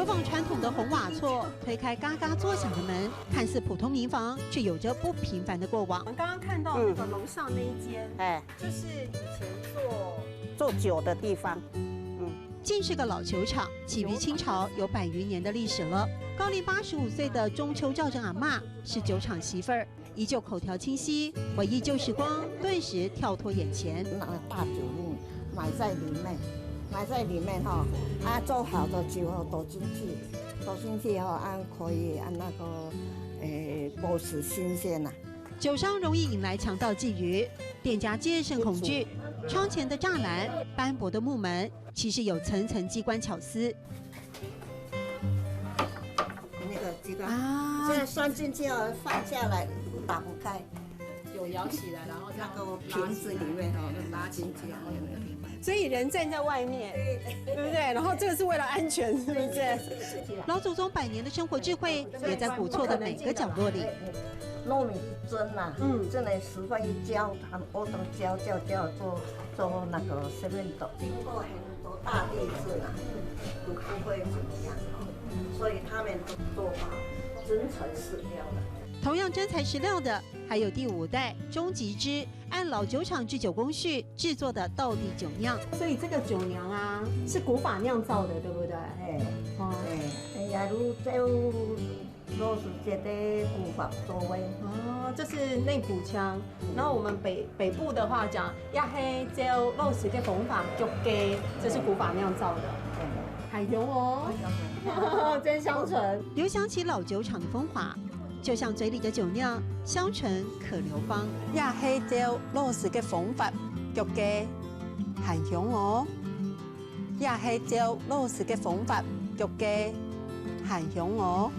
仿传统的红瓦厝，推开嘎嘎作响的门，看似普通民房，却有着不平凡的过往。我们刚刚看到那个楼上那一间，就是以前做酒的地方。竟是个老球场，起于清朝，有100余年的历史了。高龄85岁的中秋赵正阿嬷是酒厂媳妇儿，依旧口条清晰，回忆旧时光，顿时跳脱眼前。那个大酒瓮埋在里面哈，做好的酒后倒进去后可以那个保持新鲜呐。酒商容易引来强盗觊觎，店家戒慎恐惧。窗前的栅栏、斑驳的木门，其实有层层机关巧思。那个机关这样拴进去后放下来，打不开，有摇起来，然后那个瓶子里面拉进去，所以人站在外面，对不对？然后这个是为了安全，是不是？老祖宗100年的生活智慧，也在古厝的每个角落里。糯米蒸呐，蒸了10分一浇，它我都浇做那个7斗，经过很多大地震啊，都不会怎么样，所以他们的做法真材实料的。同样真材实料的，还有第5代钟吉之按老酒厂制酒工序制作的道地酒酿。所以这个酒酿啊，是古法酿造的，对不对？如都是这个古法作为这是内埔腔。然后我们北部的话讲，亚黑椒肉丝的风法就给，这是古法酿造的。海油哦，真香醇，留想起老酒厂的风华，就像嘴里的酒酿，香醇可流芳。亚黑椒肉丝的风法就给，海油哦，亚黑椒肉丝的风法就给，海油哦。